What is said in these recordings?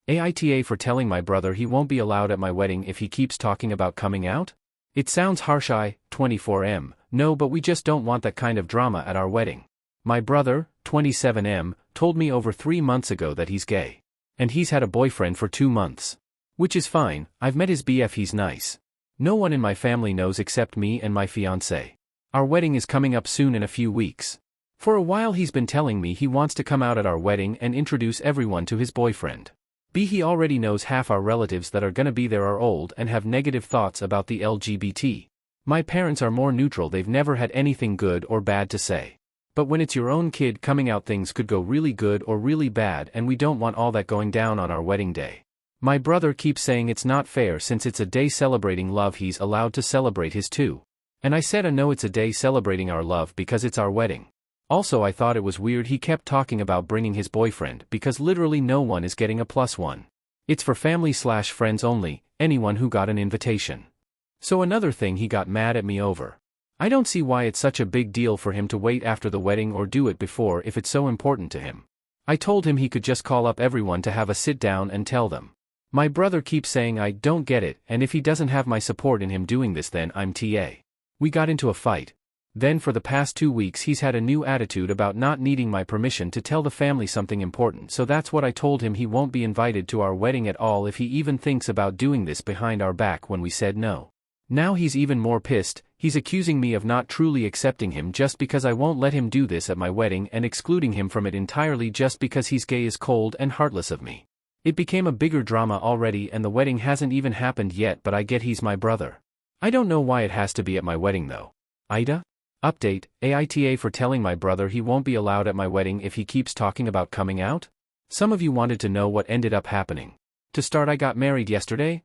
AITA for telling my brother he won't be allowed at my wedding if he keeps talking about coming out? It sounds harsh. 24M, no, but we just don't want that kind of drama at our wedding. My brother, 27M, told me over 3 months ago that he's gay. And he's had a boyfriend for 2 months. Which is fine, I've met his BF, he's nice. No one in my family knows except me and my fiancé. Our wedding is coming up soon in a few weeks. For a while he's been telling me he wants to come out at our wedding and introduce everyone to his boyfriend. He already knows half our relatives that are gonna be there are old and have negative thoughts about the LGBT. My parents are more neutral, they've never had anything good or bad to say. But when it's your own kid coming out, things could go really good or really bad, and we don't want all that going down on our wedding day. My brother keeps saying it's not fair since it's a day celebrating love, he's allowed to celebrate his too. And I said no, it's a day celebrating our love because it's our wedding. Also I thought it was weird he kept talking about bringing his boyfriend because literally no one is getting a +1. It's for family/friends only, anyone who got an invitation. So another thing he got mad at me over. I don't see why it's such a big deal for him to wait after the wedding or do it before if it's so important to him. I told him he could just call up everyone to have a sit down and tell them. My brother keeps saying I don't get it, and if he doesn't have my support in him doing this then I'm TA. We got into a fight. Then for the past 2 weeks he's had a new attitude about not needing my permission to tell the family something important, so that's what I told him, he won't be invited to our wedding at all if he even thinks about doing this behind our back when we said no. Now he's even more pissed, he's accusing me of not truly accepting him just because I won't let him do this at my wedding and excluding him from it entirely just because he's gay is cold and heartless of me. It became a bigger drama already and the wedding hasn't even happened yet, but I get he's my brother. I don't know why it has to be at my wedding though. AITAH? Update, AITA for telling my brother he won't be allowed at my wedding if he keeps talking about coming out? Some of you wanted to know what ended up happening. To start, I got married yesterday.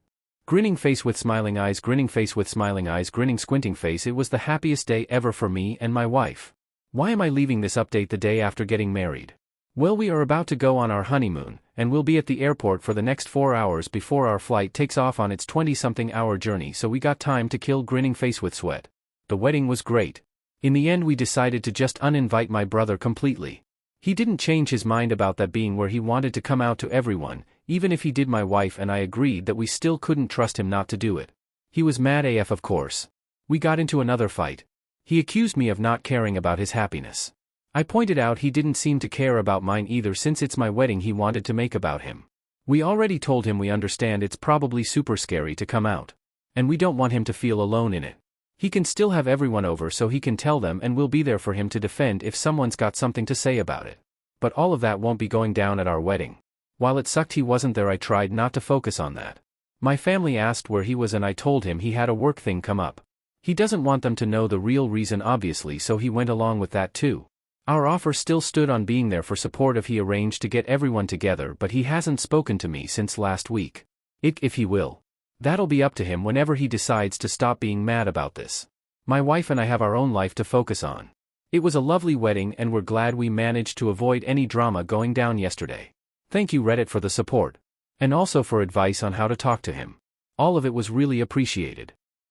Grinning face with smiling eyes, grinning face with smiling eyes, grinning squinting face. It was the happiest day ever for me and my wife. Why am I leaving this update the day after getting married? Well, we are about to go on our honeymoon, and we'll be at the airport for the next 4 hours before our flight takes off on its 20-something hour journey, so we got time to kill. Grinning face with sweat. The wedding was great. In the end we decided to just uninvite my brother completely. He didn't change his mind about that being where he wanted to come out to everyone, even if he did. My wife and I agreed that we still couldn't trust him not to do it. He was mad AF, of course. We got into another fight. He accused me of not caring about his happiness. I pointed out he didn't seem to care about mine either since it's my wedding he wanted to make about him. We already told him we understand it's probably super scary to come out. And we don't want him to feel alone in it. He can still have everyone over so he can tell them, and we'll be there for him to defend if someone's got something to say about it. But all of that won't be going down at our wedding. While it sucked he wasn't there, I tried not to focus on that. My family asked where he was and I told him he had a work thing come up. He doesn't want them to know the real reason obviously, so he went along with that too. Our offer still stood on being there for support if he arranged to get everyone together, but he hasn't spoken to me since last week. If he will. That'll be up to him whenever he decides to stop being mad about this. My wife and I have our own life to focus on. It was a lovely wedding and we're glad we managed to avoid any drama going down yesterday. Thank you Reddit for the support. And also for advice on how to talk to him. All of it was really appreciated.